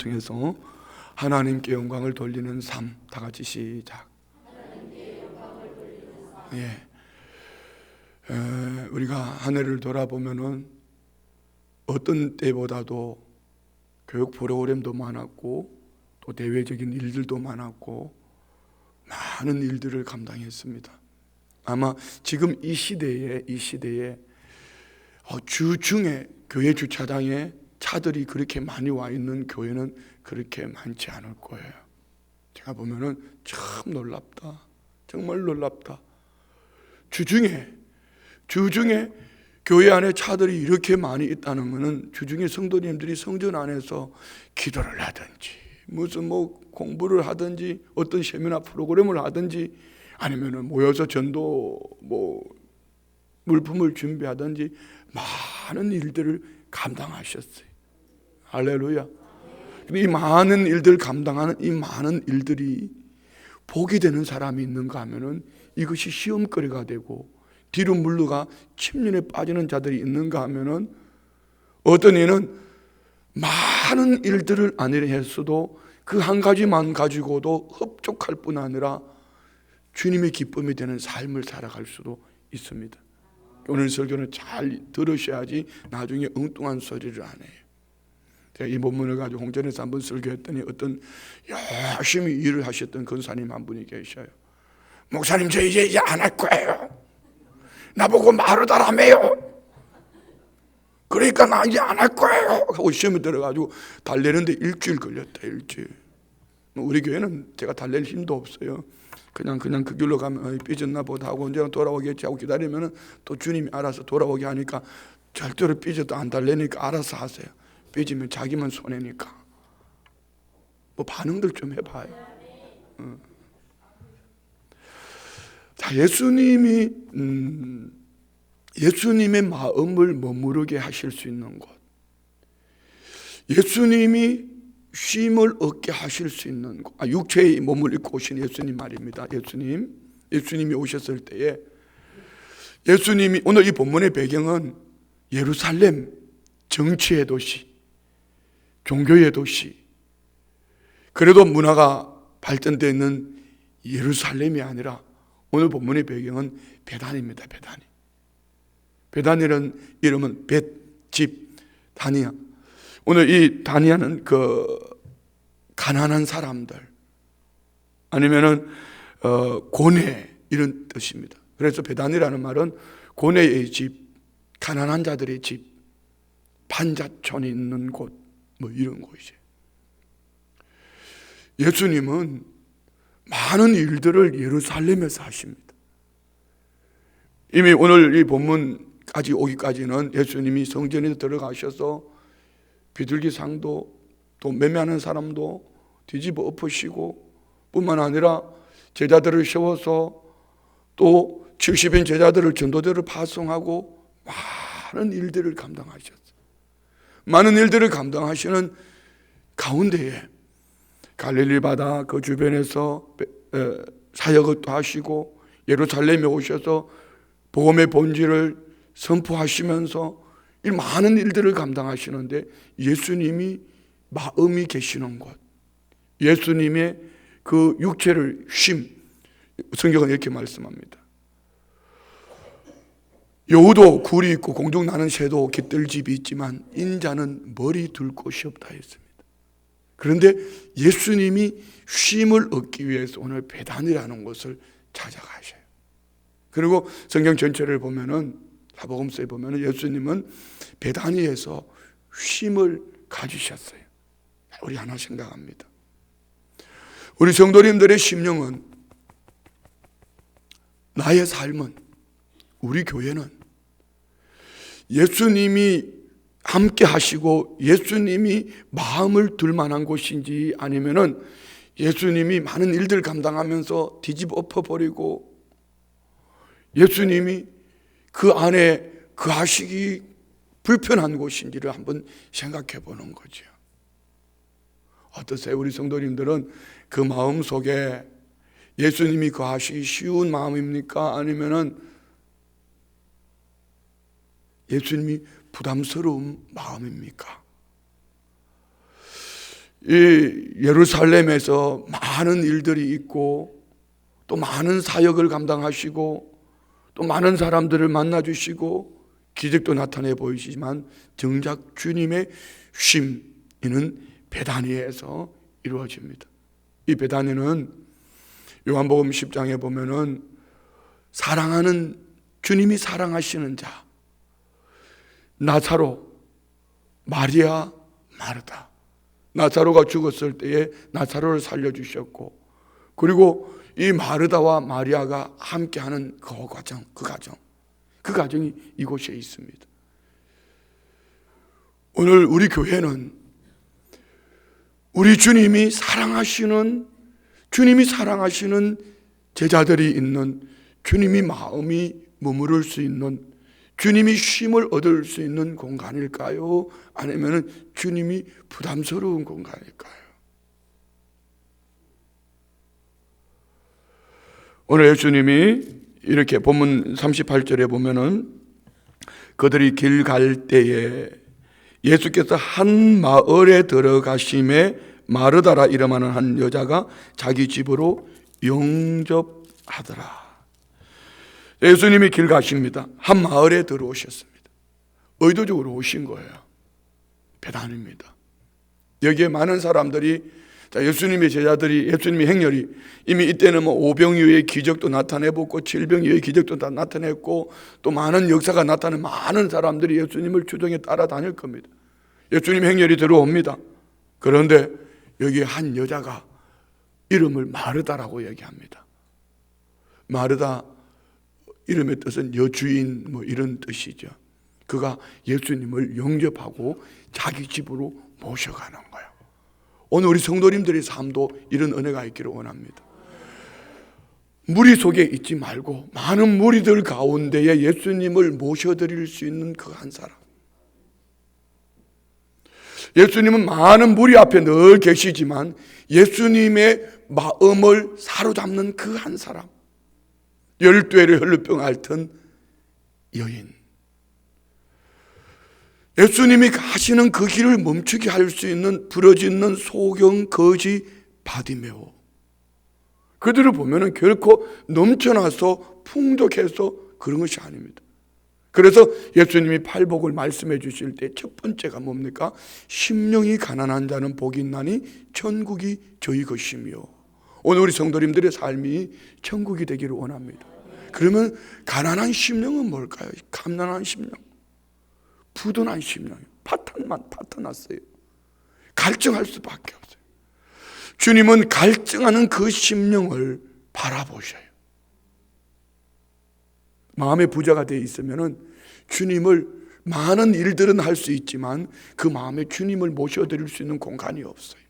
통해서 하나님께 영광을 돌리는 삶. 다 같이 시작. 우리가 한 해를 돌아보면은 어떤 때보다도 교육 프로그램도 많았고 또 대외적인 일들도 많았고 많은 일들을 감당했습니다. 아마 지금 이 시대에 주중에 교회 주차장에 차들이 그렇게 많이 와 있는 교회는 그렇게 많지 않을 거예요. 제가 보면은 참 놀랍다. 정말 놀랍다. 주중에 교회 안에 차들이 이렇게 많이 있다는 것은 주중에 성도님들이 성전 안에서 기도를 하든지 무슨 공부를 하든지 어떤 세미나 프로그램을 하든지 아니면은 모여서 전도 물품을 준비하든지 많은 일들을 감당하셨어요. 할렐루야. 근데 이 많은 일들을 감당하는 이 많은 일들이 복이 되는 사람이 있는가 하면은 이것이 시험거리가 되고 뒤로 물러가 침륜에 빠지는 자들이 있는가 하면은 어떤 이는 많은 일들을 아니라 했어도 그 한 가지만 가지고도 흡족할 뿐 아니라 주님의 기쁨이 되는 삶을 살아갈 수도 있습니다. 오늘 설교는 잘 들으셔야지 나중에 엉뚱한 소리를 안 해요. 제가 이 본문을 가지고 홍천에서 한번 설교했더니 어떤 열심히 일을 하셨던 권사님 한 분이 계셔요. 목사님 저 이제 안 할 거예요. 나보고 마르다라며요. 그러니까 나 이제 안 할 거예요 하고 시험에 들어가지고 달래는데 일주일 걸렸다. 일주일. 우리 교회는 제가 달랠 힘도 없어요. 그냥 그 길로 가면 삐졌나 보다 하고 언제나 돌아오겠지 하고 기다리면 또 주님이 알아서 돌아오게 하니까 절대로 삐져도 안 달래니까 알아서 하세요. 삐지면 자기만 손해니까. 반응들 좀 해봐요. 자, 예수님의 마음을 머무르게 하실 수 있는 곳, 예수님이 쉼을 얻게 하실 수 있는 곳, 육체의 몸을 입고 오신 예수님 말입니다. 예수님이 오셨을 때에 예수님이, 오늘 이 본문의 배경은 예루살렘, 정치의 도시, 종교의 도시, 그래도 문화가 발전되어 있는 예루살렘이 아니라 오늘 본문의 배경은 베단입니다. 베단이라는 이름은 벳, 집, 다니아. 오늘 이 다니아는 가난한 사람들 아니면은 고뇌 이런 뜻입니다. 그래서 베단이라는 말은 고뇌의 집, 가난한 자들의 집, 반자촌이 있는 곳, 이런 곳이에요. 예수님은 많은 일들을 예루살렘에서 하십니다. 이미 오늘 이 본문까지 오기까지는 예수님이 성전에 들어가셔서 비둘기상도 또 매매하는 사람도 뒤집어 엎으시고 뿐만 아니라 제자들을 세워서 또 70인 제자들을 전도대로 파송하고 많은 일들을 감당하셨어요. 많은 일들을 감당하시는 가운데에 갈릴리 바다 그 주변에서 사역을 또 하시고 예루살렘에 오셔서 복음의 본질을 선포하시면서 이 많은 일들을 감당하시는데 예수님이 마음이 계시는 곳, 예수님의 그 육체를 쉼, 성경은 이렇게 말씀합니다. 여우도 굴이 있고 공중 나는 새도 깃들집이 있지만 인자는 머리 둘 곳이 없다 했습니다. 그런데 예수님이 쉼을 얻기 위해서 오늘 베단이라는 곳을 찾아가셔요. 그리고 성경 전체를 보면은, 사복음서에 보면은 예수님은 베다니에서 쉼을 가지셨어요. 우리 하나 생각합니다. 우리 성도님들의 심령은, 나의 삶은, 우리 교회는 예수님이 함께 하시고 예수님이 마음을 둘 만한 곳인지, 아니면은 예수님이 많은 일들 감당하면서 뒤집어 엎어버리고 예수님이 그 안에 거하시기 불편한 곳인지를 한번 생각해 보는 거죠. 어떠세요? 우리 성도님들은 그 마음 속에 예수님이 거하시기 쉬운 마음입니까? 아니면은 예수님이 부담스러운 마음입니까? 이 예루살렘에서 많은 일들이 있고 또 많은 사역을 감당하시고 또 많은 사람들을 만나주시고 기적도 나타내 보이시지만 정작 주님의 쉼이는 베다니에서 이루어집니다. 이 베다니는 요한복음 10장에 보면은 사랑하는 주님이 사랑하시는 자 나사로, 마리아, 마르다. 나사로가 죽었을 때에 나사로를 살려주셨고 그리고 이 마르다와 마리아가 함께하는 그 과정이 이곳에 있습니다. 오늘 우리 교회는 우리 주님이 사랑하시는 제자들이 있는, 주님이 마음이 머무를 수 있는, 주님이 쉼을 얻을 수 있는 공간일까요? 아니면 주님이 부담스러운 공간일까요? 오늘 예수님이 이렇게 본문 38절에 보면은 그들이 길 갈 때에 예수께서 한 마을에 들어가심에 마르다라 이름하는 한 여자가 자기 집으로 영접하더라. 예수님이 길 가십니다. 한 마을에 들어오셨습니다. 의도적으로 오신 거예요. 베다니입니다. 여기에 많은 사람들이 예수님의 제자들이, 예수님의 행렬이 이미 이때는 오병이어의 기적도 나타내봤고 칠병이어의 기적도 다 나타냈고 또 많은 역사가 나타낸 많은 사람들이 예수님을 주동에 따라다닐 겁니다. 예수님의 행렬이 들어옵니다. 그런데 여기 한 여자가 이름을 마르다라고 얘기합니다. 마르다 이름의 뜻은 여주인 이런 뜻이죠. 그가 예수님을 영접하고 자기 집으로 모셔가는 거예요. 오늘 우리 성도님들의 삶도 이런 은혜가 있기를 원합니다. 무리 속에 있지 말고 많은 무리들 가운데에 예수님을 모셔드릴 수 있는 그 한 사람. 예수님은 많은 무리 앞에 늘 계시지만 예수님의 마음을 사로잡는 그 한 사람. 12회를 혈루병 앓던 여인. 예수님이 가시는 그 길을 멈추게 할 수 있는 부러지는 소경 거지 바디메오. 그들을 보면은 결코 넘쳐나서 풍족해서 그런 것이 아닙니다. 그래서 예수님이 팔복을 말씀해 주실 때 첫 번째가 뭡니까? 심령이 가난한 자는 복이 있나니 천국이 저희 것이며. 오늘 우리 성도님들의 삶이 천국이 되기를 원합니다. 그러면 가난한 심령은 뭘까요? 갓난한 심령, 부둔한 심령, 파탄났어요. 갈증할 수밖에 없어요. 주님은 갈증하는 그 심령을 바라보셔요. 마음의 부자가 되어 있으면은 주님을, 많은 일들은 할 수 있지만 그 마음에 주님을 모셔드릴 수 있는 공간이 없어요.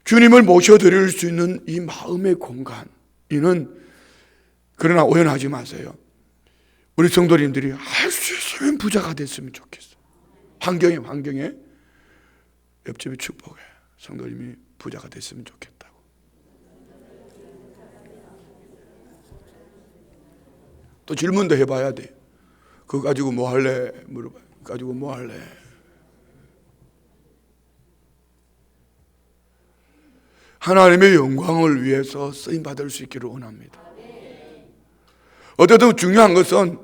주님을 모셔드릴 수 있는 이 마음의 공간, 이는, 그러나 오해하지 마세요. 우리 성도님들이 할 수 있으면 부자가 됐으면 좋겠어. 환경에 옆집에 축복해. 성도님이 부자가 됐으면 좋겠다고. 또 질문도 해봐야 돼. 그거 가지고 뭐 할래? 물어봐요. 그거 가지고 뭐 할래? 하나님의 영광을 위해서 쓰임받을 수 있기를 원합니다. 어쨌든 중요한 것은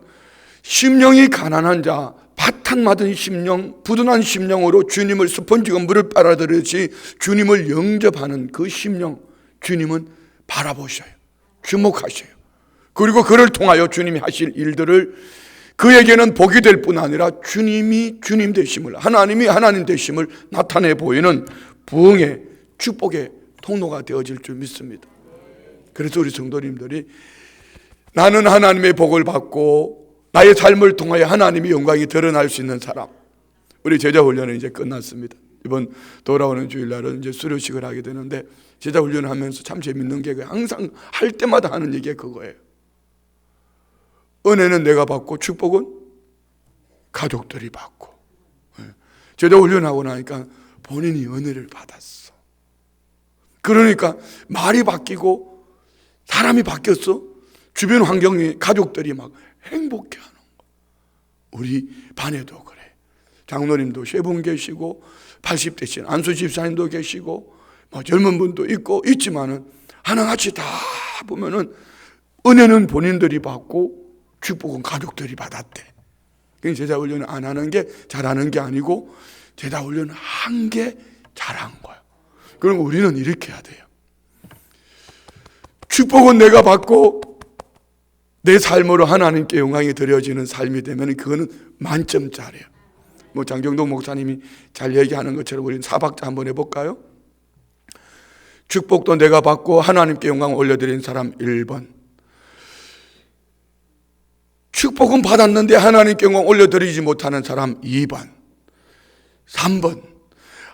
심령이 가난한 자, 파탄맞은 심령, 부둔한 심령으로 주님을 스펀지가 물을 빨아들이듯이 주님을 영접하는 그 심령, 주님은 바라보셔요. 주목하셔요. 그리고 그를 통하여 주님이 하실 일들을, 그에게는 복이 될 뿐 아니라 주님이 주님 되심을, 하나님이 하나님 되심을 나타내 보이는 부흥의 축복의 통로가 되어질 줄 믿습니다. 그래서 우리 성도님들이 나는 하나님의 복을 받고 나의 삶을 통하여 하나님의 영광이 드러날 수 있는 사람. 우리 제자훈련은 이제 끝났습니다. 이번 돌아오는 주일날은 이제 수료식을 하게 되는데, 제자훈련을 하면서 참 재밌는 게 항상 할 때마다 하는 얘기가 그거예요. 은혜는 내가 받고 축복은 가족들이 받고. 제자훈련하고 나니까 본인이 은혜를 받았어. 그러니까 말이 바뀌고 사람이 바뀌었어. 주변 환경이, 가족들이 막 행복해하는 거. 우리 반에도 그래. 장로님도 3분 계시고 80대신 안수 집사님도 계시고 젊은 분도 있고 있지만은 하나같이 다 보면은 은혜는 본인들이 받고 축복은 가족들이 받았대. 그러니까 제자 훈련을 안 하는 게 잘하는 게 아니고 제자 훈련을 한 게 잘한 거예요. 그럼 우리는 이렇게 해야 돼요. 축복은 내가 받고 내 삶으로 하나님께 영광이 드려지는 삶이 되면 그거는 만점짜리예요. 장경동 목사님이 잘 얘기하는 것처럼 우리는 4박자 한번 해볼까요? 축복도 내가 받고 하나님께 영광을 올려드린 사람 1번. 축복은 받았는데 하나님께 영광 올려드리지 못하는 사람 2번. 3번.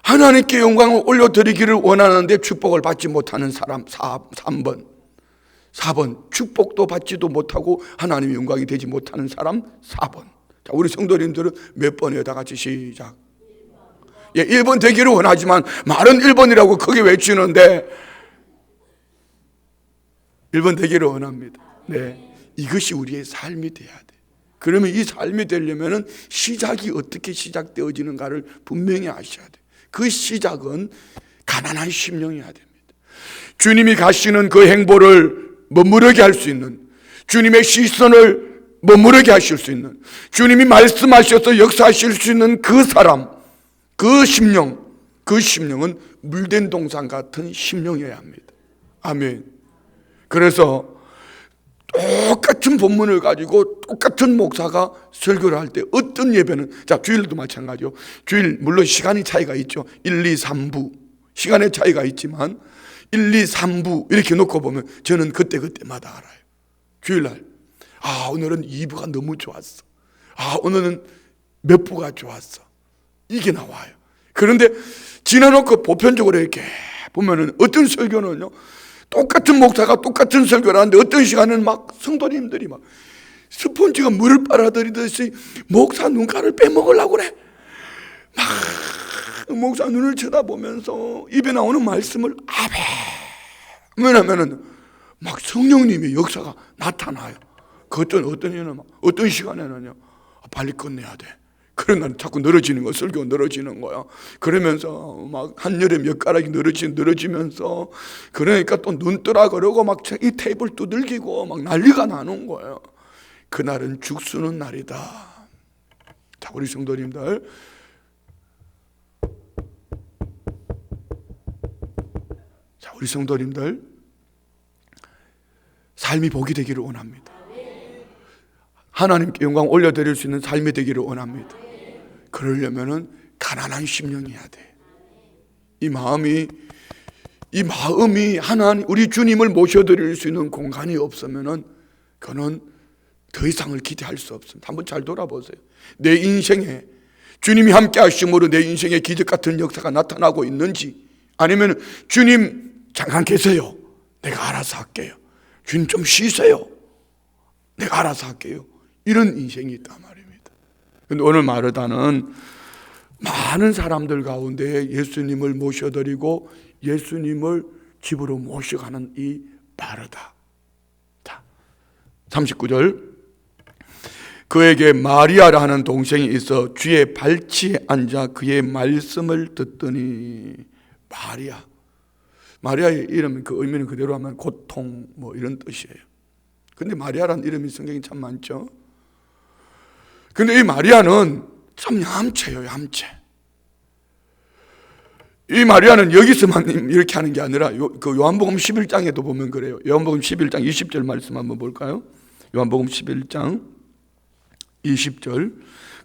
하나님께 영광을 올려드리기를 원하는데 축복을 받지 못하는 사람 3번. 4번. 축복도 받지도 못하고 하나님의 영광이 되지 못하는 사람 4번. 자, 우리 성도님들은 몇 번이에요? 다 같이 시작. 1번 되기를 원하지만 말은 1번이라고 크게 외치는데 1번 되기를 원합니다. 네. 이것이 우리의 삶이 돼야 돼. 그러면 이 삶이 되려면 시작이 어떻게 시작되어지는가를 분명히 아셔야 돼. 그 시작은 가난한 심령이어야 됩니다. 주님이 가시는 그 행보를 머무르게 할 수 있는, 주님의 시선을 머무르게 하실 수 있는, 주님이 말씀하셔서 역사하실 수 있는 그 사람, 그 심령, 그 심령은 물된 동산 같은 심령이어야 합니다. 아멘. 그래서 똑같은 본문을 가지고 똑같은 목사가 설교를 할 때 어떤 예배는, 자, 주일도 마찬가지요. 주일 물론 시간이 차이가 있죠. 1, 2, 3부 시간의 차이가 있지만 1, 2, 3부 이렇게 놓고 보면 저는 그때마다 알아요. 주일날 오늘은 2부가 너무 좋았어. 오늘은 몇 부가 좋았어. 이게 나와요. 그런데 지나놓고 보편적으로 이렇게 보면은 어떤 설교는요, 똑같은 목사가 똑같은 설교를 하는데 어떤 시간에는 막 성도님들이 막 스펀지가 물을 빨아들이듯이 목사 눈가를 빼먹으려고 그래. 막 목사 눈을 쳐다보면서 입에 나오는 말씀을 아멘 하면은 막 성령님의 역사가 나타나요. 어떤 이유는 어떤 시간에는요, 빨리 끝내야 돼. 그런 날 자꾸 늘어지는 거야. 설교가 늘어지는 거야. 그러면서 막 한열에 몇 가락이 늘어지면서 그러니까 또 눈 뜨라 그러고 막 이 테이블 두들기고 막 난리가 나는 거예요. 그날은 죽쓰는 날이다. 자, 우리 성도님들, 삶이 복이 되기를 원합니다. 하나님께 영광 올려드릴 수 있는 삶이 되기를 원합니다. 그러려면은 가난한 심령이어야 돼. 이 마음이 하나님, 우리 주님을 모셔드릴 수 있는 공간이 없으면은 그는 더 이상을 기대할 수 없습니다. 한번 잘 돌아보세요. 내 인생에 주님이 함께 하심으로 내 인생에 기적 같은 역사가 나타나고 있는지, 아니면 주님 잠깐 계세요, 내가 알아서 할게요. 주님 좀 쉬세요, 내가 알아서 할게요. 이런 인생이 있단 말입니다. 그런데 오늘 마르다는 많은 사람들 가운데 예수님을 모셔드리고 예수님을 집으로 모셔가는 이 마르다. 자, 39절. 그에게 마리아라 하는 동생이 있어 주의 발치에 앉아 그의 말씀을 듣더니. 마리아의 이름, 그 의미는 그대로 하면 고통 뭐 이런 뜻이에요. 근데 마리아라는 이름이 성경에 참 많죠. 근데 이 마리아는 참 얌체예요, 얌체. 이 마리아는 여기서만 이렇게 하는 게 아니라 그 요한복음 11장에도 보면 그래요. 요한복음 11장 20절 말씀 한번 볼까요? 요한복음 11장 20절.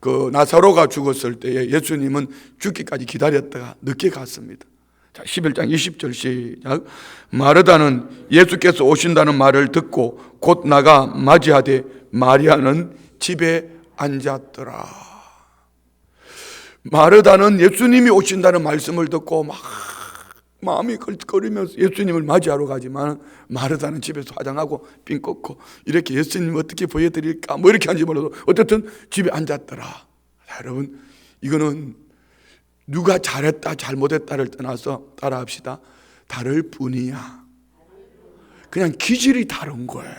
그 나사로가 죽었을 때에 예수님은 죽기까지 기다렸다가 늦게 갔습니다. 자, 11장 20절 시작. 마르다는 예수께서 오신다는 말을 듣고 곧 나가 맞이하되 마리아는 집에 앉았더라. 마르다는 예수님이 오신다는 말씀을 듣고 막 마음이 껄껄거리면서 예수님을 맞이하러 가지만 마르다는 집에서 화장하고 핀 꽂고 이렇게 예수님 어떻게 보여드릴까 뭐 이렇게 한지 몰라도 어쨌든 집에 앉았더라. 자, 여러분, 이거는 누가 잘했다 잘못했다를 떠나서 따라합시다. 다를 뿐이야. 그냥 기질이 다른 거예요.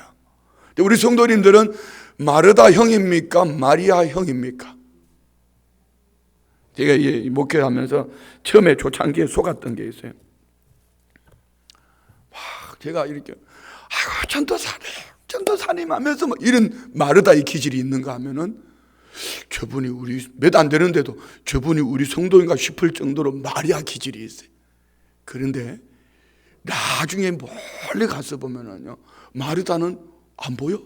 우리 성도님들은 마르다 형입니까? 마리아 형입니까? 제가 이 목회하면서 처음에 초창기에 속았던 게 있어요. 제가 이렇게 아이고 전도사님 하면서 뭐 이런 마르다의 기질이 있는가 하면은 저분이 우리 몇 안 되는데도 저분이 우리 성도인가 싶을 정도로 마리아 기질이 있어요. 그런데 나중에 멀리 가서 보면은요, 마르다는 안 보여.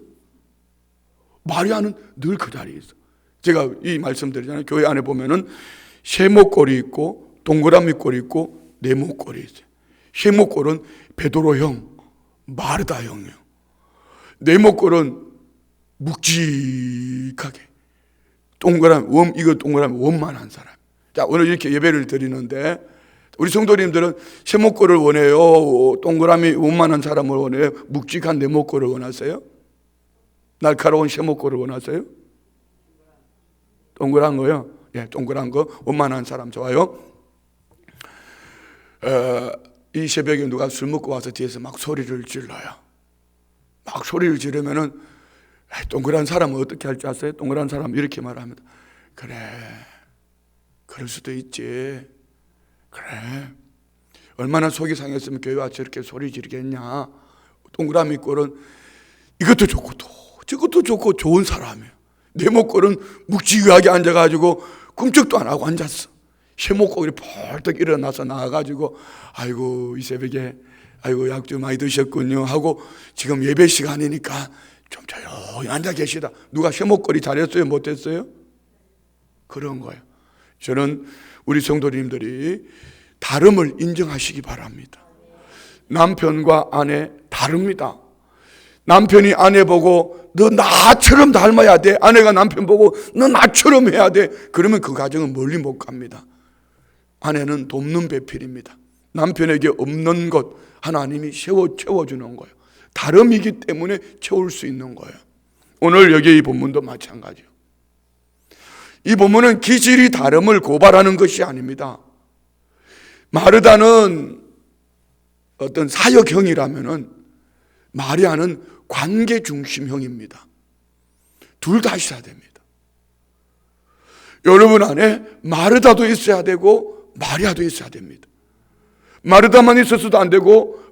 마리아는 늘 그 자리에 있어. 제가 이 말씀 드리잖아요. 교회 안에 보면은 세모꼴이 있고 동그라미 꼴이 있고 네모꼴이 있어요. 세모꼴은 베드로형, 마르다형이에요. 네모꼴은 묵직하게 동그라미 원만한 사람. 자, 오늘 이렇게 예배를 드리는데 우리 성도님들은 세모꼴을 원해요? 동그라미 원만한 사람을 원해요? 묵직한 네모꼴을 원하세요? 날카로운 세모꼴을 원하세요? 동그란 거요? 예, 동그란 거 원만한 사람 좋아요. 이 새벽에 누가 술 먹고 와서 뒤에서 막 소리를 질러요. 막 소리를 지르면은 동그란 사람은 어떻게 할 줄 아세요? 동그란 사람은 이렇게 말합니다. 그래, 그럴 수도 있지. 그래, 얼마나 속이 상했으면 교회 와서 저렇게 소리 지르겠냐. 동그라미 꼴은 이것도 좋고 저것도 좋고 좋은 사람이에요. 네모꼴은 묵직하게 앉아가지고 꿈쩍도 안 하고 앉았어. 세모꼴이 벌떡 일어나서 나와가지고 아이고 이 새벽에 아이고 약 좀 많이 드셨군요 하고 지금 예배 시간이니까 좀 조용히 앉아 계시다. 누가 세모꼴이 잘했어요? 못했어요? 그런 거예요. 저는 우리 성도님들이 다름을 인정하시기 바랍니다. 남편과 아내 다릅니다. 남편이 아내 보고 너 나처럼 닮아야 돼. 아내가 남편 보고 너 나처럼 해야 돼. 그러면 그 가정은 멀리 못 갑니다. 아내는 돕는 배필입니다. 남편에게 없는 것 하나님이 채워주는 거예요. 다름이기 때문에 채울 수 있는 거예요. 오늘 여기 이 본문도 마찬가지예요. 이 본문은 기질이 다름을 고발하는 것이 아닙니다. 마르다는 어떤 사역형이라면은 마리아는 관계 중심형입니다. 둘 다 있어야 됩니다. 여러분 안에 마르다도 있어야 되고 마리아도 있어야 됩니다. 마르다만 있었어도 안 되고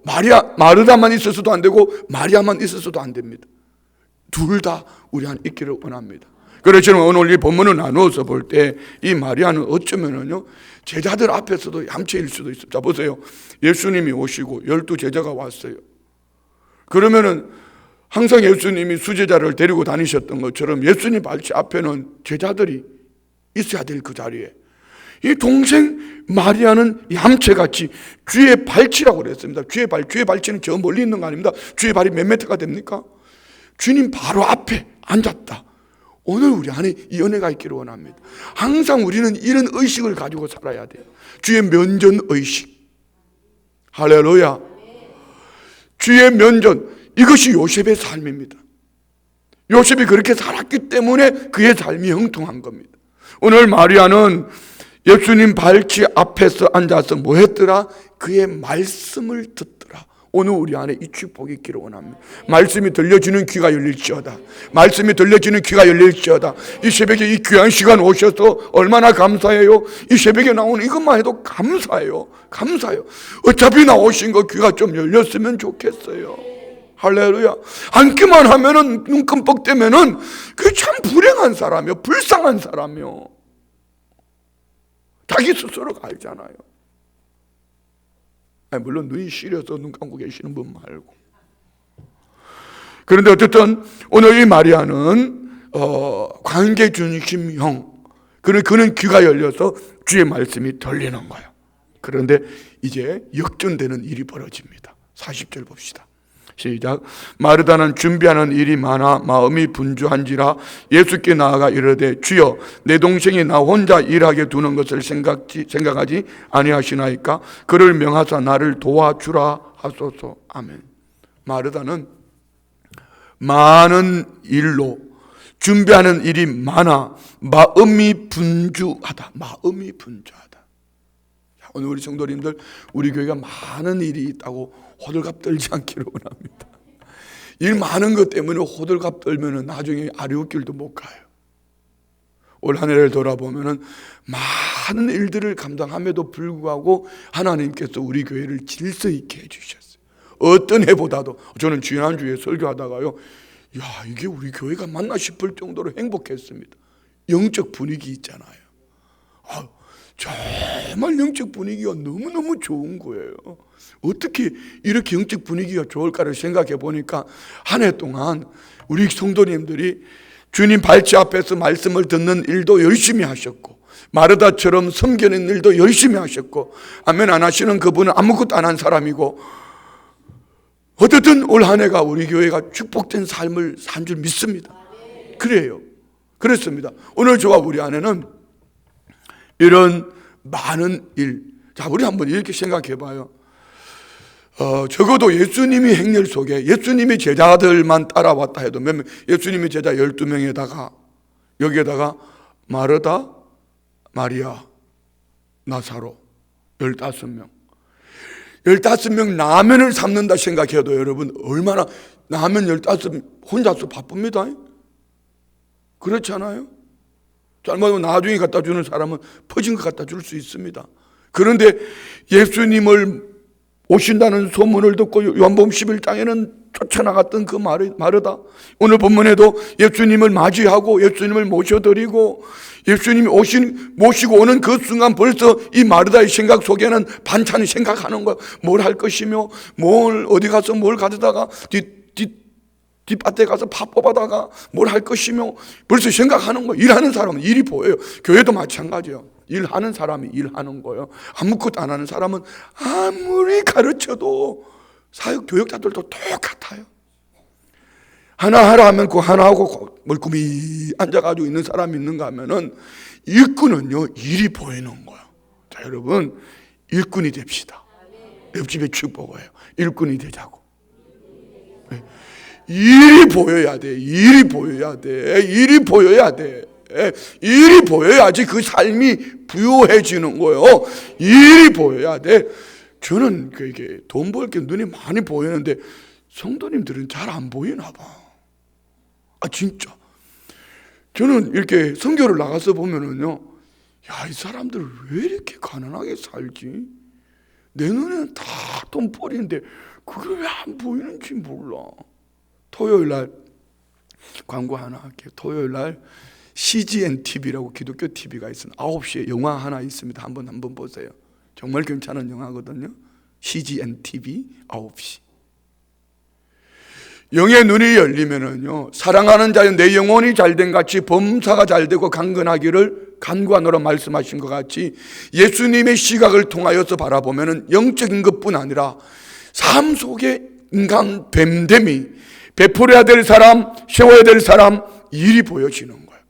마르다만 있었어도 안 되고 마리아만 있었어도 안 됩니다. 둘 다 우리 안에 있기를 원합니다. 그래서 저는 오늘 이 본문을 나누어서 볼 때 이 마리아는 어쩌면은요 제자들 앞에서도 얌체일 수도 있습니다. 자 보세요. 예수님이 오시고 12 제자가 왔어요. 그러면은 항상 예수님이 수제자를 데리고 다니셨던 것처럼 예수님 발치 앞에는 제자들이 있어야 될 그 자리에 이 동생 마리아는 얌체같이 쥐의 발치라고 그랬습니다. 쥐의 발치는 저 멀리 있는 거 아닙니다. 쥐의 발이 몇 미터가 됩니까? 주님 바로 앞에 앉았다. 오늘 우리 안에 이 은혜가 있기를 원합니다. 항상 우리는 이런 의식을 가지고 살아야 돼요. 주의 면전 의식. 할렐루야. 주의 면전, 이것이 요셉의 삶입니다. 요셉이 그렇게 살았기 때문에 그의 삶이 형통한 겁니다. 오늘 마리아는 예수님 발치 앞에서 앉아서 뭐 했더라? 그의 말씀을 듣더라. 오늘 우리 안에 이 축복이 있기를 원합니다. 말씀이 들려주는 귀가 열릴지어다. 말씀이 들려주는 귀가 열릴지어다. 이 새벽에 이 귀한 시간 오셔서 얼마나 감사해요. 이 새벽에 나오는 이것만 해도 감사해요. 감사해요. 어차피 나오신 거 귀가 좀 열렸으면 좋겠어요. 할렐루야. 앉기만 하면은 눈 끔뻑대면은 그게 참 불행한 사람이요, 불쌍한 사람이요. 자기 스스로가 알잖아요. 아니, 물론 눈이 시려서 눈 감고 계시는 분 말고. 그런데 어쨌든 오늘 이 마리아는 관계 중심형. 그는 귀가 열려서 주의 말씀이 들리는 거예요. 그런데 이제 역전되는 일이 벌어집니다. 40절 봅시다. 시작. 마르다는 준비하는 일이 많아 마음이 분주한지라 예수께 나아가 이르되 주여 내 동생이 나 혼자 일하게 두는 것을 생각하지 아니하시나이까? 그를 명하사 나를 도와주라 하소서. 아멘. 마르다는 많은 일로 준비하는 일이 많아 마음이 분주하다. 마음이 분주하다. 오늘 우리 성도님들, 우리 교회가 많은 일이 있다고 호들갑 떨지 않기를 원합니다. 일 많은 것 때문에 호들갑 떨면 나중에 아리웃길도 못 가요. 올 한 해를 돌아보면은 많은 일들을 감당함에도 불구하고 하나님께서 우리 교회를 질서 있게 해주셨어요. 어떤 해보다도. 저는 지난주에 설교하다가요, 야, 이게 우리 교회가 맞나 싶을 정도로 행복했습니다. 영적 분위기 있잖아요. 정말 영적 분위기가 너무너무 좋은 거예요. 어떻게 이렇게 영적 분위기가 좋을까를 생각해 보니까 한 해 동안 우리 성도님들이 주님 발치 앞에서 말씀을 듣는 일도 열심히 하셨고, 마르다처럼 섬기는 일도 열심히 하셨고, 아멘 안 하시는 그분은 아무것도 안 한 사람이고, 어쨌든 올 한 해가 우리 교회가 축복된 삶을 산 줄 믿습니다. 그래요. 그렇습니다. 오늘 저와 우리 아내는 이런 많은 일, 자, 우리 한번 이렇게 생각해 봐요. 적어도 예수님이 행렬 속에 예수님이 제자들만 따라왔다 해도 몇 명, 예수님이 제자 12명에다가 여기에다가 마르다, 마리아, 나사로 15명 15명 라면을 삶는다 생각해도 여러분 얼마나, 라면 15 혼자서 바쁩니다. 그렇잖아요. 잘못하면 나중에 갖다 주는 사람은 퍼진 거 갖다 줄 수 있습니다. 그런데 예수님을 오신다는 소문을 듣고 요한복음 11장에는 쫓아나갔던 그 마르다, 오늘 본문에도 예수님을 맞이하고 예수님을 모셔드리고 예수님이 모시고 오는 그 순간 벌써 이 마르다의 생각 속에는 반찬을 생각하는 거예요. 뭘 할 것이며, 어디 가서 뭘 가져다가 뒷밭에 가서 밥 뽑아다가 뭘 할 것이며 벌써 생각하는 거예요. 일하는 사람은 일이 보여요. 교회도 마찬가지예요. 일하는 사람이 일하는 거예요. 아무것도 안 하는 사람은 아무리 가르쳐도, 사역 교역자들도 똑같아요. 하나 하라 하면 그 하나 하고 멀끔히 앉아가지고 있는 사람이 있는가 하면은, 일꾼은요 일이 보이는 거예요. 자, 여러분 일꾼이 됩시다. 옆집에 축복해요. 일꾼이 되자고. 일이 보여야 돼. 일이 보여야 돼. 일이 보여야 돼. 일이 보여야지 그 삶이 부유해지는 거예요. 일이 보여야 돼. 저는 그게 돈 벌 게 눈에 많이 보이는데 성도님들은 잘 안 보이나 봐. 진짜. 저는 이렇게 선교를 나가서 보면은요, 야, 이 사람들 왜 이렇게 가난하게 살지? 내 눈에는 다 돈벌이인데 그게 왜 안 보이는지 몰라. 토요일 날 광고 하나 할게요. 토요일 날 CGN TV라고 기독교 TV가 있어요. 9시에 영화 하나 있습니다. 한번 보세요. 정말 괜찮은 영화거든요. CGN TV 9시. 영의 눈이 열리면은요, 사랑하는 자여 내 영혼이 잘된 같이 범사가 잘되고 강건하기를 간구하노라 말씀하신 것 같이, 예수님의 시각을 통하여서 바라보면은 영적인 것뿐 아니라 삶 속에 인간 뱀됨이 베풀어야 될 사람, 세워야 될 사람, 일이 보여지는 거예요.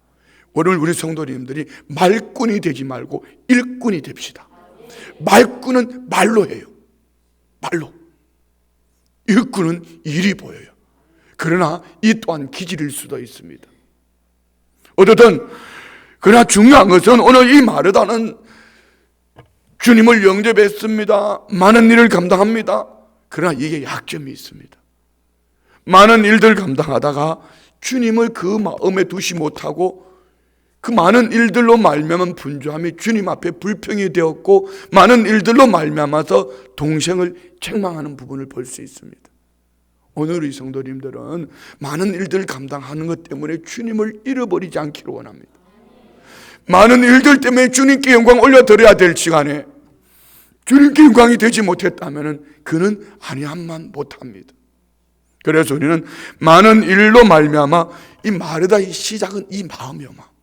오늘 우리 성도님들이 말꾼이 되지 말고 일꾼이 됩시다. 말꾼은 말로 해요. 말로. 일꾼은 일이 보여요. 그러나 이 또한 기질일 수도 있습니다. 어쨌든 그러나 중요한 것은 오늘 이 마르다는 주님을 영접했습니다. 많은 일을 감당합니다. 그러나 이게 약점이 있습니다. 많은 일들 감당하다가 주님을 그 마음에 두지 못하고 그 많은 일들로 말미암은 분주함이 주님 앞에 불평이 되었고, 많은 일들로 말미암아서 동생을 책망하는 부분을 볼 수 있습니다. 오늘 이 성도님들은 많은 일들을 감당하는 것 때문에 주님을 잃어버리지 않기를 원합니다. 많은 일들 때문에 주님께 영광 올려드려야 될 시간에 주님께 영광이 되지 못했다면 그는 아니함만 못합니다. 그래서 우리는 많은 일로 말미암아 이 마르다의 시작은 이 마음이오마.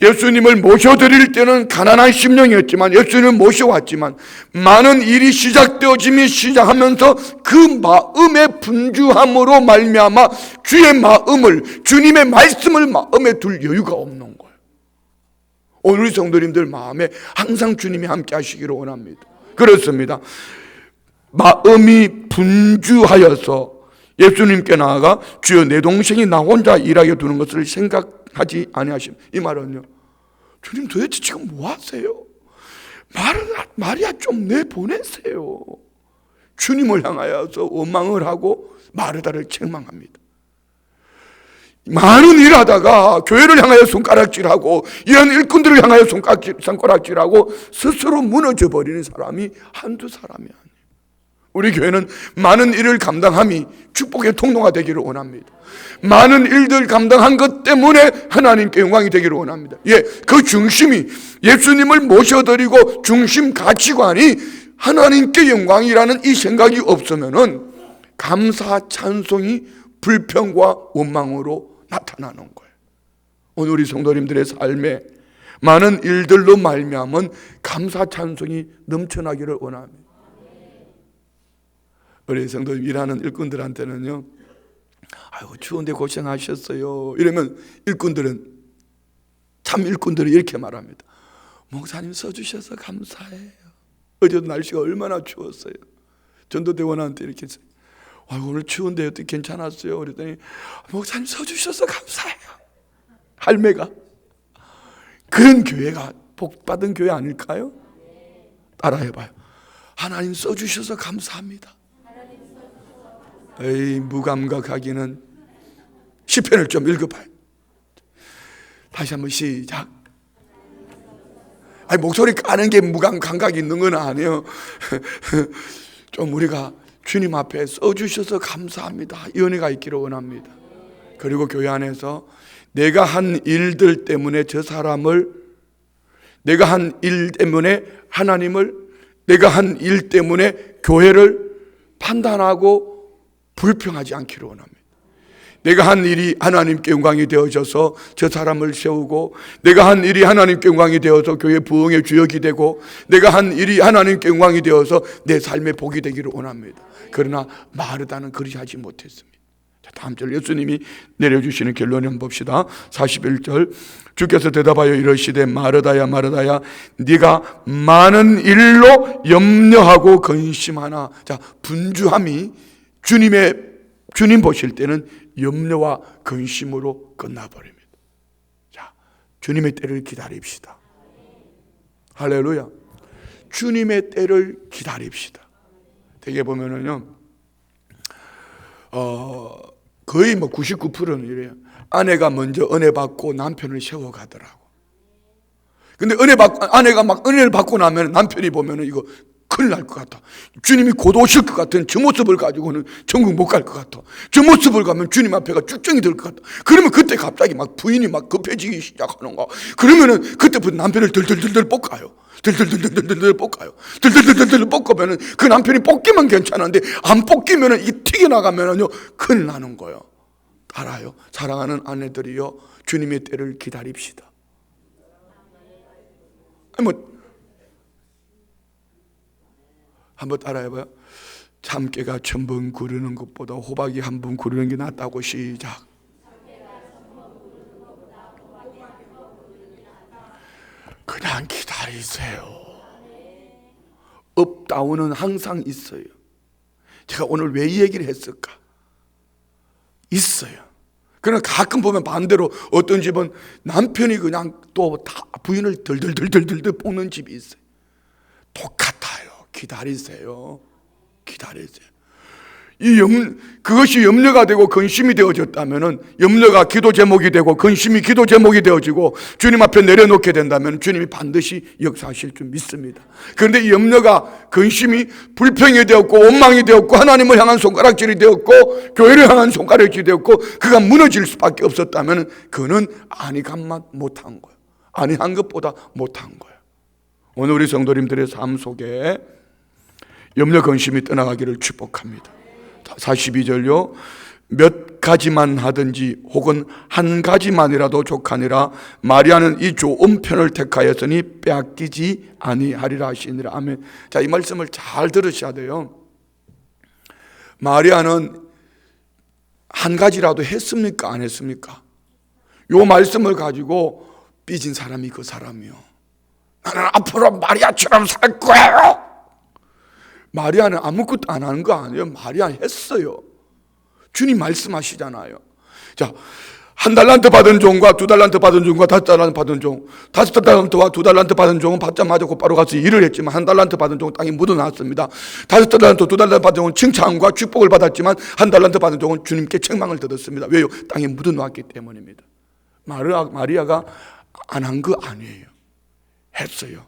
예수님을 모셔드릴 때는 가난한 심령이었지만, 예수님을 모셔왔지만 많은 일이 시작하면서 그 마음의 분주함으로 말미암아 주의 마음을, 주님의 말씀을 마음에 둘 여유가 없는 거예요. 오늘 성도님들 마음에 항상 주님이 함께 하시기를 원합니다. 그렇습니다. 마음이 분주하여서 예수님께 나아가 주여 내 동생이 나 혼자 일하게 두는 것을 생각하지 아니하심. 이 말은요, 주님 도대체 지금 뭐 하세요? 마리아 좀 내보내세요. 주님을 향하여서 원망을 하고 마르다를 책망합니다. 많은 일하다가 교회를 향하여 손가락질하고 이런 일꾼들을 향하여 손가락질하고 스스로 무너져 버리는 사람이 한두 사람이 아니에요. 우리 교회는 많은 일을 감당함이 축복의 통로가 되기를 원합니다. 많은 일들 감당한 것 때문에 하나님께 영광이 되기를 원합니다. 그 중심이 예수님을 모셔드리고 중심 가치관이 하나님께 영광이라는 이 생각이 없으면은 감사 찬송이 불평과 원망으로 나타나는 거예요. 오늘 우리 성도님들의 삶에 많은 일들로 말미암은 감사 찬송이 넘쳐나기를 원합니다. 우리 성도님 일하는 일꾼들한테는요, 아이고 추운데 고생하셨어요 이러면 참 일꾼들은 이렇게 말합니다. 목사님 써주셔서 감사해요. 어제도 날씨가 얼마나 추웠어요. 전도대원한테 이렇게 했어요. 오늘 추운데 어떻게 괜찮았어요? 그랬더니 목사님 써주셔서 감사해요. 할매가. 그런 교회가 복받은 교회 아닐까요? 따라해봐요. 하나님 써주셔서 감사합니다. 에이, 무감각하기는. 시편을 좀 읽어봐요. 다시 한번 시작. 아니, 목소리 까는 게 무감각이 있는 건 아니에요. 좀 우리가 주님 앞에 써주셔서 감사합니다, 이 은혜가 있기를 원합니다. 그리고 교회 안에서 내가 한 일들 때문에 저 사람을, 내가 한 일 때문에 하나님을, 내가 한 일 때문에 교회를 판단하고 불평하지 않기를 원합니다. 내가 한 일이 하나님께 영광이 되어져서 저 사람을 세우고, 내가 한 일이 하나님께 영광이 되어서 교회 부흥의 주역이 되고, 내가 한 일이 하나님께 영광이 되어서 내 삶의 복이 되기를 원합니다. 그러나 마르다는 그리 하지 못했습니다. 자, 다음 절 예수님이 내려주시는 결론을 한번 봅시다. 41절 주께서 대답하여 이르시되 마르다야 마르다야 네가 많은 일로 염려하고 근심하나. 자, 분주함이 주님 보실 때는 염려와 근심으로 끝나버립니다. 자, 주님의 때를 기다립시다. 할렐루야. 주님의 때를 기다립시다. 되게 보면은요, 거의 99%는 이래요. 아내가 먼저 은혜 받고 남편을 세워가더라고. 근데 아내가 막 은혜를 받고 나면 남편이 보면은 이거 큰일 날 것 같아. 주님이 곧 오실 것 같은 저 모습을 가지고는 천국 못 갈 것 같아. 저 모습을 가면 주님 앞에가 쭉정이 될 것 같아. 그러면 그때 갑자기 막 부인이 막 급해지기 시작하는 거야. 그러면은 그때부터 남편을 들들들들 볶아요. 들들들들들 볶아요. 들들들들 볶으면은 그 남편이 볶기만 괜찮은데 안 볶이면은 이 튀겨나가면은요 큰일 나는 거예요. 알아요. 사랑하는 아내들이요, 주님의 때를 기다립시다. 한번 따라해봐요. 참깨가 1000번 구르는 것보다 호박이 한 번 구르는 게 낫다고. 시작. 그냥 기다리세요. 업다운은 항상 있어요. 제가 오늘 왜 이 얘기를 했을까? 있어요. 그러나 가끔 보면 반대로 어떤 집은 남편이 그냥 또 다 부인을 들들들들들 볶는 집이 있어요. 똑같아요. 기다리세요. 기다리세요. 그것이 염려가 되고 근심이 되어졌다면은, 염려가 기도 제목이 되고 근심이 기도 제목이 되어지고 주님 앞에 내려놓게 된다면 주님이 반드시 역사하실 줄 믿습니다. 그런데 이 염려가, 근심이 불평이 되었고 원망이 되었고 하나님을 향한 손가락질이 되었고 교회를 향한 손가락질이 되었고 그가 무너질 수밖에 없었다면 그는 안이감만 못한 거예요. 안이한 것보다 못한 거예요. 오늘 우리 성도님들의 삶 속에 염려 근심이 떠나가기를 축복합니다. 42절요. 몇 가지만 하든지 혹은 한 가지만이라도 족하니라. 마리아는 이 좋은 편을 택하였으니 빼앗기지 아니하리라 하시니라. 아멘. 자, 이 말씀을 잘 들으셔야 돼요. 마리아는 한 가지라도 했습니까? 안 했습니까? 이 말씀을 가지고 삐진 사람이 그 사람이요. 나는 앞으로 마리아처럼 살 거예요. 마리아는 아무것도 안 하는 거 아니에요. 마리아 했어요. 주님 말씀하시잖아요. 자, 1달란트 받은 종과 2달란트 받은 종과 5달란트 받은 종, 5달란트와 2달란트 받은 종은 받자마자 곧바로 가서 일을 했지만 1달란트 받은 종은 땅에 묻어놨습니다. 5달란트, 2달란트 받은 종은 칭찬과 축복을 받았지만 1달란트 받은 종은 주님께 책망을 들었습니다. 왜요? 땅에 묻어놨기 때문입니다. 마리아가 안 한 거 아니에요. 했어요.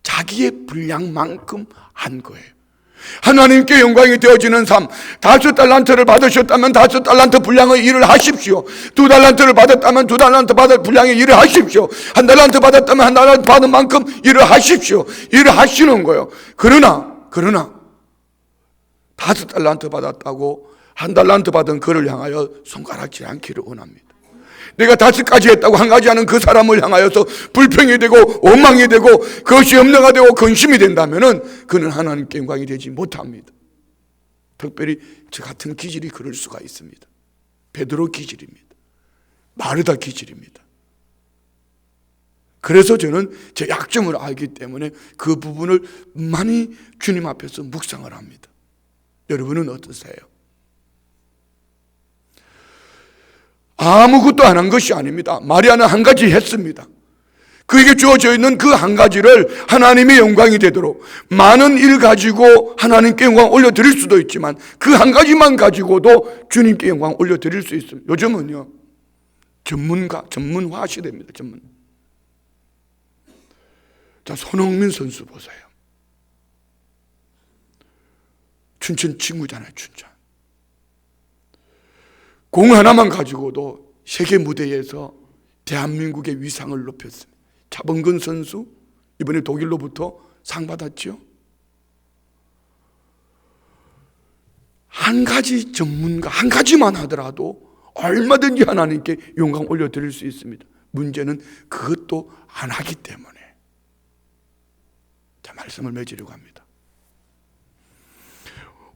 자기의 분량만큼 한 거예요. 하나님께 영광이 되어지는 삶. 5달란트를 받으셨다면 5달란트 분량의 일을 하십시오. 2달란트를 받았다면 2달란트 받을 분량의 일을 하십시오. 1달란트 받았다면 1달란트 받은 만큼 일을 하십시오. 일을 하시는 거예요. 그러나 5달란트 받았다고 1달란트 받은 그를 향하여 손가락질 않기를 원합니다. 내가 5가지 했다고 1가지 하는 그 사람을 향하여서 불평이 되고 원망이 되고 그것이 염려가 되고 근심이 된다면은 그는 하나님께 영광이 되지 못합니다. 특별히 저 같은 기질이 그럴 수가 있습니다. 베드로 기질입니다. 마르다 기질입니다. 그래서 저는 제 약점을 알기 때문에 그 부분을 많이 주님 앞에서 묵상을 합니다. 여러분은 어떠세요? 아무것도 안 한 것이 아닙니다. 마리아는 1가지 했습니다. 그에게 주어져 있는 그 1가지를 하나님의 영광이 되도록 많은 일 가지고 하나님께 영광 올려드릴 수도 있지만 그 1가지만 가지고도 주님께 영광 올려드릴 수 있습니다. 요즘은요 전문화 시대입니다. 자, 손흥민 선수 보세요. 춘천 친구잖아요. 춘천. 공 하나만 가지고도 세계 무대에서 대한민국의 위상을 높였습니다. 차범근 선수 이번에 독일로부터 상 받았죠. 1가지 전문가 1가지만 하더라도 얼마든지 하나님께 영광 올려드릴 수 있습니다. 문제는 그것도 안 하기 때문에. 자, 말씀을 맺으려고 합니다.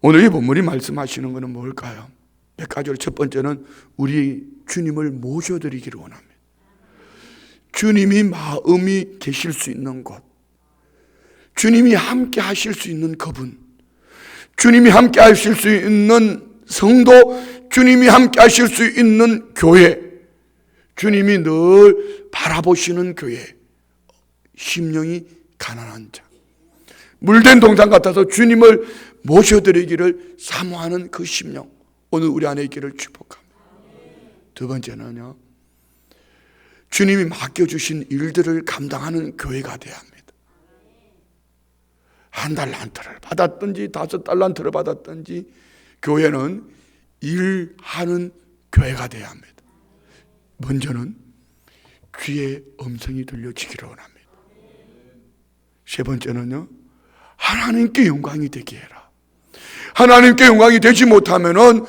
오늘 이 본문이 말씀하시는 것은 뭘까요? 몇 가지로 첫 번째는 우리 주님을 모셔드리기를 원합니다. 주님이 마음이 계실 수 있는 곳, 주님이 함께 하실 수 있는 그분, 주님이 함께 하실 수 있는 성도, 주님이 함께 하실 수 있는 교회, 주님이 늘 바라보시는 교회, 심령이 가난한 자, 물된 동산 같아서 주님을 모셔드리기를 사모하는 그 심령, 오늘 우리 안에 있기를 축복합니다. 두 번째는요, 주님이 맡겨주신 일들을 감당하는 교회가 되어야 합니다. 1달란트를 받았든지 5달란트를 받았든지 교회는 일하는 교회가 되어야 합니다. 먼저는 귀에 음성이 들려지기를 원합니다. 세 번째는요, 하나님께 영광이 되게 해라. 하나님께 영광이 되지 못하면은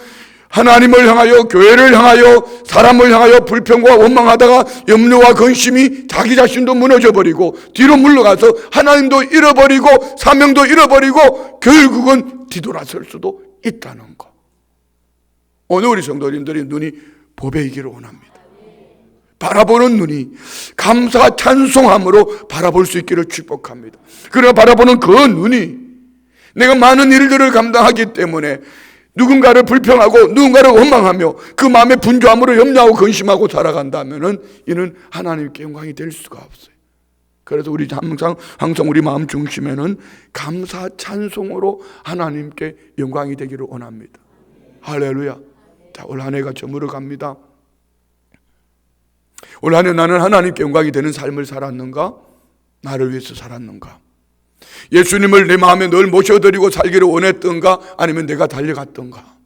하나님을 향하여, 교회를 향하여, 사람을 향하여 불평과 원망하다가 염려와 근심이 자기 자신도 무너져버리고 뒤로 물러가서 하나님도 잃어버리고 사명도 잃어버리고 결국은 뒤돌아설 수도 있다는 것. 오늘 우리 성도님들이 눈이 보배이기를 원합니다. 바라보는 눈이 감사 찬송함으로 바라볼 수 있기를 축복합니다. 그러나 바라보는 그 눈이 내가 많은 일들을 감당하기 때문에 누군가를 불평하고 누군가를 원망하며 그 마음의 분주함으로 염려하고 근심하고 살아간다면은 이는 하나님께 영광이 될 수가 없어요. 그래서 우리 항상 우리 마음 중심에는 감사 찬송으로 하나님께 영광이 되기를 원합니다. 할렐루야. 자, 올 한 해가 저물어 갑니다. 올 한 해 나는 하나님께 영광이 되는 삶을 살았는가? 나를 위해서 살았는가? 예수님을 내 마음에 늘 모셔드리고 살기를 원했던가? 아니면 내가 달려갔던가?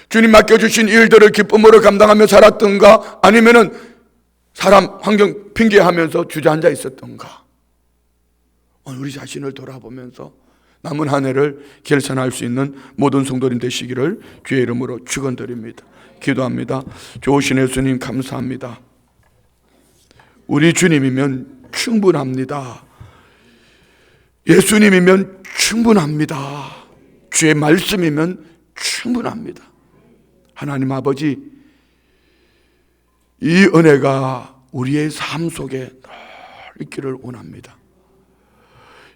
주님 맡겨주신 일들을 기쁨으로 감당하며 살았던가? 아니면은 사람 환경 핑계하면서 주저앉아 있었던가? 오늘 우리 자신을 돌아보면서 남은 한 해를 결산할 수 있는 모든 성도님 되시기를 주의 이름으로 축원드립니다. 기도합니다. 좋으신 예수님 감사합니다. 우리 주님이면 충분합니다. 예수님이면 충분합니다. 주의 말씀이면 충분합니다. 하나님 아버지, 이 은혜가 우리의 삶 속에 늘 있기를 원합니다.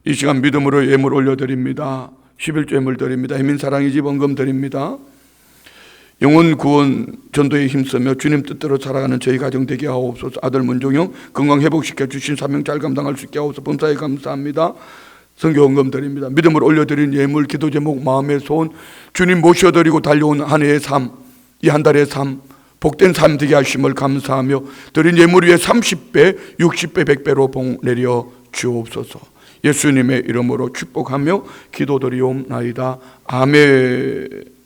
이 시간 믿음으로 예물 올려드립니다. 11조 예물 드립니다. 혜민 사랑의 집 헌금 드립니다. 영혼 구원 전도에 힘쓰며 주님 뜻대로 살아가는 저희 가정 되게 하옵소서. 아들 문종영 건강 회복시켜 주신 사명 잘 감당할 수 있게 하옵소서. 범사에 감사합니다. 선교헌금 드립니다. 믿음을 올려드린 예물, 기도 제목, 마음의 소원, 주님 모셔드리고 달려온 한 해의 삶, 이 한 달의 삶, 복된 삶 되게 하심을 감사하며 드린 예물 위에 30배, 60배, 100배로 복 내려 주옵소서. 예수님의 이름으로 축복하며 기도드리옵나이다. 아멘.